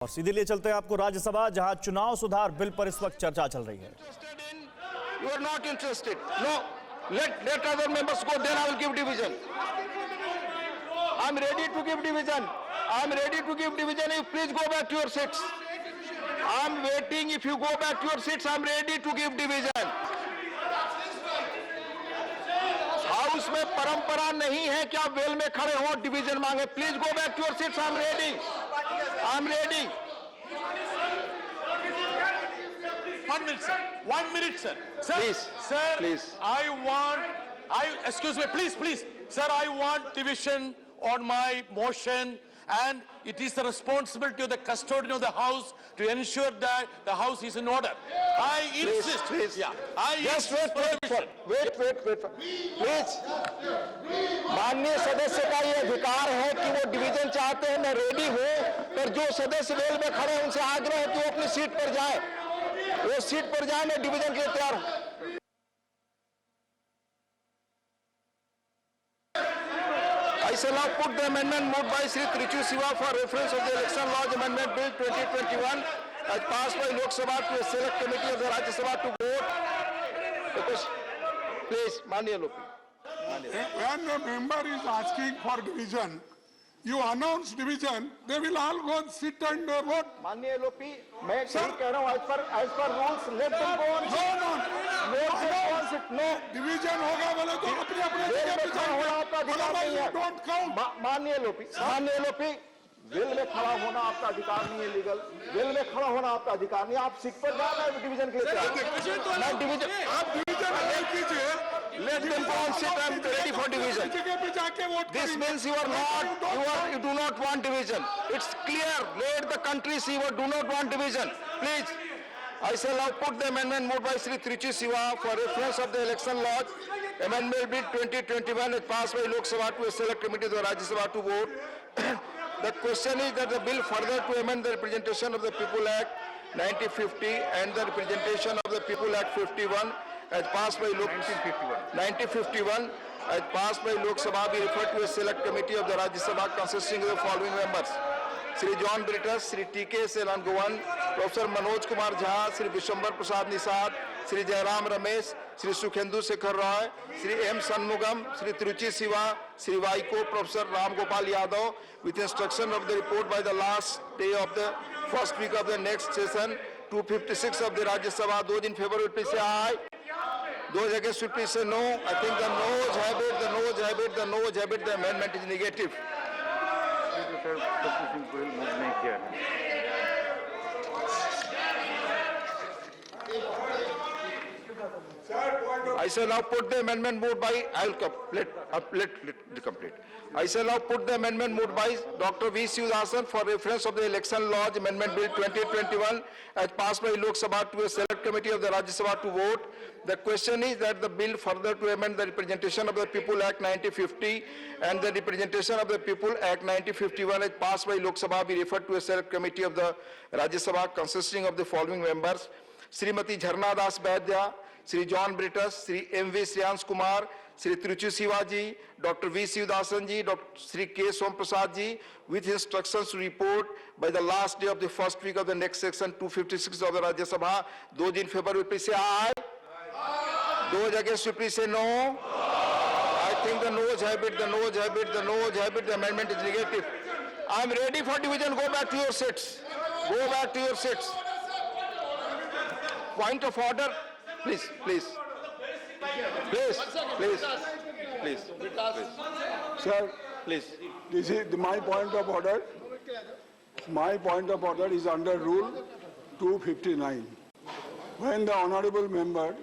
और सीधे लिए चलते हैं आपको राज्यसभा, जहां चुनाव सुधार बिल पर इस वक्त चर्चा चल रही है। You are not interested. No. Let other members go. Then I will give division. I'm ready to give division. I'm ready to give division. You please go back to your seats. I'm waiting. If you go back to your seats, I'm ready to give division. House में परंपरा नहीं है कि आप well में खड़े हो division मांगे. Please go back to your seats. I am ready. I am ready. 1 minute, sir. 1 minute, sir. Sir, Please, sir, please. excuse me, please. Sir, I want division on my motion, and it is the responsibility of the custodian of the house to ensure that the house is in order. I insist. Please. Yeah. I Just insist for division. wait. Please. माननीय सदस्य का ये अधिकार है कि वो division चाहते हैं. मैं रेडी हूँ, पर जो सदस्य वेल में खड़े हैं उनसे आग्रह है कि वो अपनी सीट पर जाए. वो सीट पर जाए. मैं डिवीजन के लिए तैयार हूँ. I shall now put the amendment moved by Shri Trichu Siva for reference of the Election Laws Amendment Bill 2021 as passed by Lok Sabha to a select committee of the Rajya Sabha to vote. Please, Manya Lopi. When a member is asking for division, you announce division, they will all go and sit and vote. Manya Lopi, मैं सही कह रहा हूँ. As per rules, let them go on. No. Division होगा बोले तो अपने जगह पे जाओ. Don't count. माननीय लोपी, वेल में खड़ा होना आपका अधिकार नहीं है. लीगल वेल में खड़ा होना आपका अधिकार नहीं. आप सीट पर जाना है डिवीजन के लिए. आप डिवीजन नहीं कीजिए. Let them go and sit. I am ready for division. जगह पे जाके vote. This means you do not want division. It's clear. Let the country see you do not want division. Please. I shall now put the amendment moved by Shri Trichu Siva for reference of the election laws. Amendment Bill 2021 is passed by Lok Sabha to a select committee of the Rajya Sabha to vote. The question is that the bill further to amend the Representation of the People Act 1950 and the Representation of the People Act 51 as passed by 1951 as passed by Lok Sabha be referred to a select committee of the Rajya Sabha consisting of the following members: Shri John Britus, Shri T.K. Selangovan, Professor Manoj Kumar Jha, Shri Vishwambar Prasad Nisad, Shri Jairam Ramesh, Shri Sukhendu Shekhar Roy, Shri M. Shanmugam, Shri Trichu Siva, Shri Vaiko, Professor Ram Gopal Yadav, with instruction of the report by the last day of the first week of the next session. 256 of the Rajya Sabha. Those in favor will please say aye. Those against will please say no. I think the noes have it. The amendment is negative. I shall now put the amendment moved by, let complete. I shall now put the amendment moved by Dr. V. Sivadasan for reference of the Election Laws Amendment Bill 2021 as passed by Lok Sabha to a select committee of the Rajya Sabha to vote. The question is that the bill further to amend the Representation of the People Act 1950 and the Representation of the People Act 1951 as passed by Lok Sabha be referred to a select committee of the Rajya Sabha consisting of the following members: Srimati Jharna Das Vaidya, Shri John Britus, Shri M.V. Shreyans Kumar, Shri Trichu Siva ji, Dr. V. Sivadasan ji, Dr. Shri K. Som Prasad ji, with instructions to report by the last day of the first week of the next section 256 of the Rajya Sabha. Those in favor will please say aye. Those against will please say no. I think the noes have it. The amendment is negative. I am ready for division. Go back to your seats. Point of order. Please. Sir, Please. this is my point of order. My point of order is under Rule 259. When the honorable member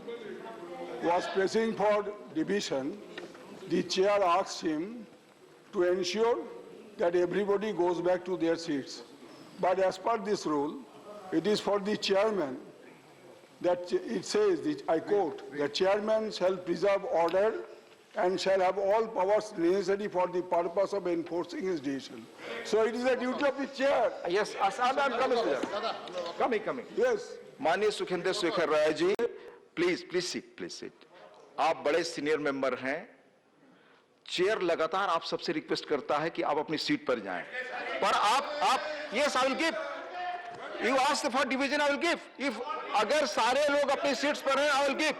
was pressing for division, the chair asked him to ensure that everybody goes back to their seats. But as per this rule, it is for the chairman that it says, I quote, the chairman shall preserve order and shall have all powers necessary for the purpose of enforcing his decision. So it is the duty of the chair. Yes, Asad, I'm coming to that. Coming. Yes. माननीय Sukhendra Shekhar Rai ji, please seat. आप बड़े senior member हैं. Chair लगातार आप सबसे request करता है कि आप अपनी सीट पर जाएं, पर आप yes I will give You ask for division, I will give. If अगर सारे लोग अपनी सीट्स पर हैं, I will give.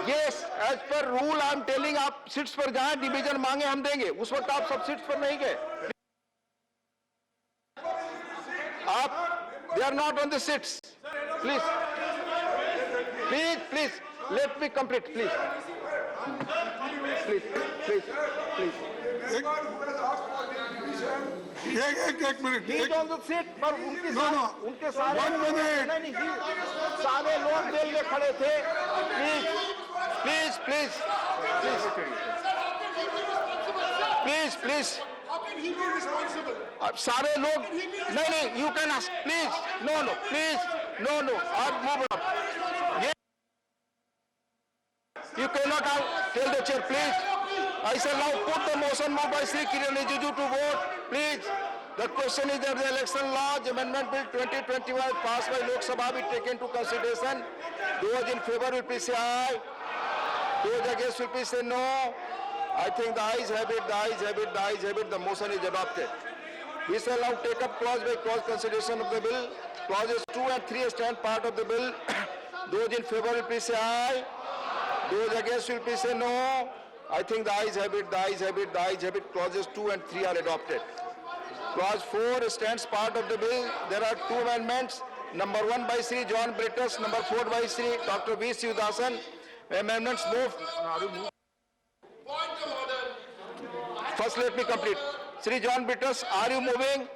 Yes, as per rule, I am telling आप सीट्स पर जाएं, डिवीजन मांगे हम देंगे. उस वक्त आप सब सीट्स पर नहीं गए. आप, they are not on the seats. Please, please, please, let me complete, please. Please, please, please. एक minute. He is on the seat, पर उनके सारे 1 minute. नहीं, सारे लोग बेल में खड़े थे. Please, please, please, please, please. अब सारे लोग नहीं, you can ask, please, no, please, no, आप move up. You cannot tell the chair, please. I shall now put the motion moved by Sri Kiran Rijiju to vote, please. The question is that the election laws amendment bill 2021 passed by Lok Sabha be taken to consideration. Those in favor will please say aye. Those against will please say no. I think the ayes have it, the ayes have it, the ayes have it. The motion is adopted. We shall now take up clause by clause consideration of the bill. Clauses 2 and 3 stand part of the bill. Those in favor will please say aye. Those against will please say no. I think the ayes have it, the ayes have it, the ayes have it. Clauses 2 and 3 are adopted. Clause 4 stands part of the bill. There are 2 amendments. Number 1 by Sri John Brittus, number 4 by Sri Dr. V. Sivadasan. Amendments moved. First let me complete. Sri John Brittus, are you moving?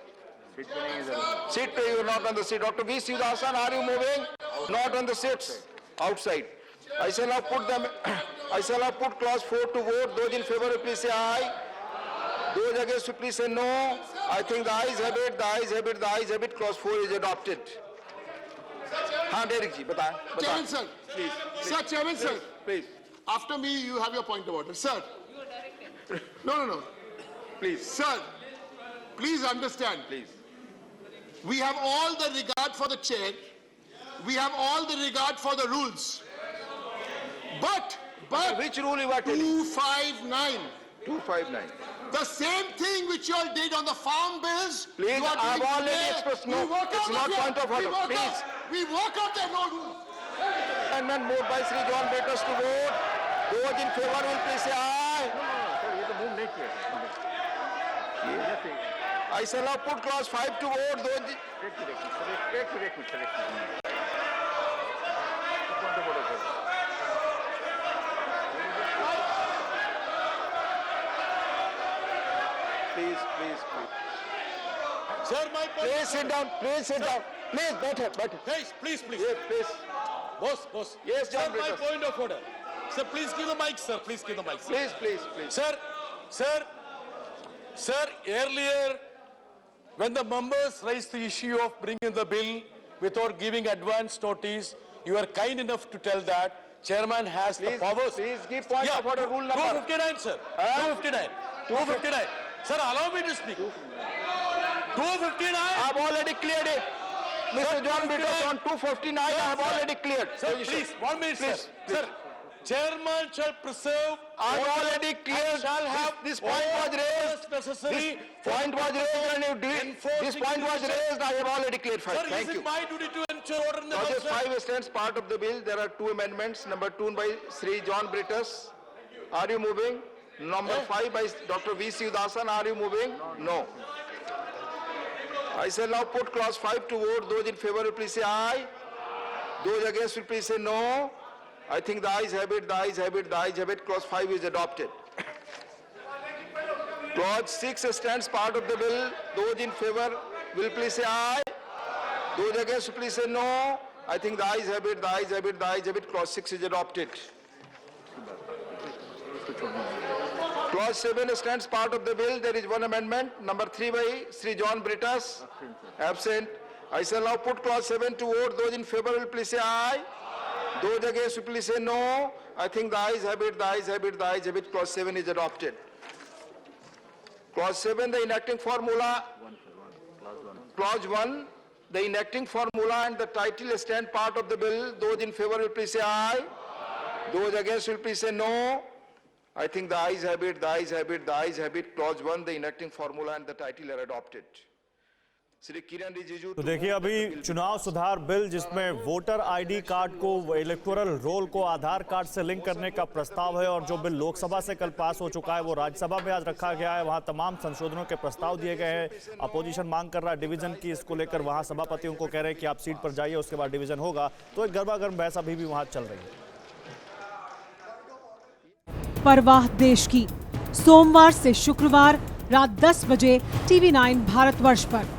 Seat, you are not on the seat. Dr. V. Sivadasan, are you moving? Not on the seats. Outside. I shall now put them. I shall now put clause 4 to vote. Those in favor, please say aye. Those against, please say no. I think the ayes have it, the ayes have it, the ayes have it. Clause 4 is adopted. हाँ Derek जी बताएं. Chairman sir, Please. sir, Chairman sir, Please. after me you have your point of order, sir. No. Please. Sir, please understand. Please. We have all the regard for the chair. We have all the regard for the rules. But Which rule you are telling? 259, 259. the same thing which you all did on the farm bills. Please, you are I have doing already today. expressed no. We walk It's out not of here. point of order. We walk Please. out. We walk out there, no rules. Amendment moved by Sri John Brittus to vote. Those in favor will please say aye. I shall now put clause 5 to vote. Those please. Sir, my point. Please sit down. Please sit down. Please, better. Guys, please. Yes, please. Boss. Yes, John Sir, my Brittus. point of order. Sir, please give the mic, sir. Please give the mic, sir. Please. Sir, earlier, when the members raised the issue of bringing the bill without giving advance notice, you are kind enough to tell that chairman has the powers. Please give point of order rule number. 259, sir. 259. Sir, allow me to speak. 259. I have already cleared it. Mr. John Brittus on 259, I have already cleared. Sir, please, 1 minute, sir. Sir, chairman shall preserve. I have already and cleared. shall have This point was raised. necessary. This point was raised and you did. This point was raised, I have already cleared. Sir, Thank is you. it my duty to ensure order in the house, Clause sir? 5 stands part of the bill. There are 2 amendments. Number 2 by Sri John Brittus. Are you moving? Number 5 by Dr. V. Sivadasan. Are you moving? No. I shall now put clause 5 to vote. Those in favor will please say aye. Those against will please say no. I think the ayes have it, the ayes have it, the ayes have it. Clause 5 is adopted. Clause 6 stands part of the bill. Those in favor will please say aye. Those against will please say no. I think the ayes have it, the ayes have it, the ayes have it. Clause 6 is adopted. Clause 7 stands part of the bill. There is 1 amendment. Number 3 by Sri John Brittus. Absent. I shall now put clause 7 to vote. Those in favor will please say aye. Those against will please say no. I think the ayes have it, the ayes have it, the ayes have it. Clause 7 is adopted. Clause 7, the enacting formula. Clause 1, the enacting formula and the title stand part of the bill. Those in favor will please say aye. Those against will please say no. I think the ayes have it, the ayes have it, the ayes have it. Clause 1, the enacting formula and the title are adopted. Shri Kiran Rijiju तो देखिए अभी चुनाव सुधार bill जिसमें voter ID card को, electoral roll को आधार card से link करने का प्रस्ताव है, और जो बिल लोकसभा से कल पास हो चुका है वो राज्यसभा में आज रखा गया है। वहां तमाम संशोधनों के प्रस्ताव दिए गए हैं। अपोजिशन मांग कर रहा है डिवीजन की, इसको लेकर वहां सभापतियों को कह रहे हैं कि आप सीट पर जाइए, उसके बाद डिवीजन होगा। तो एक गर्मागर्म बहस अभी भी वहां चल रही है। परवाह देश की, सोमवार से शुक्रवार रात 10 बजे TV9 भारतवर्ष पर।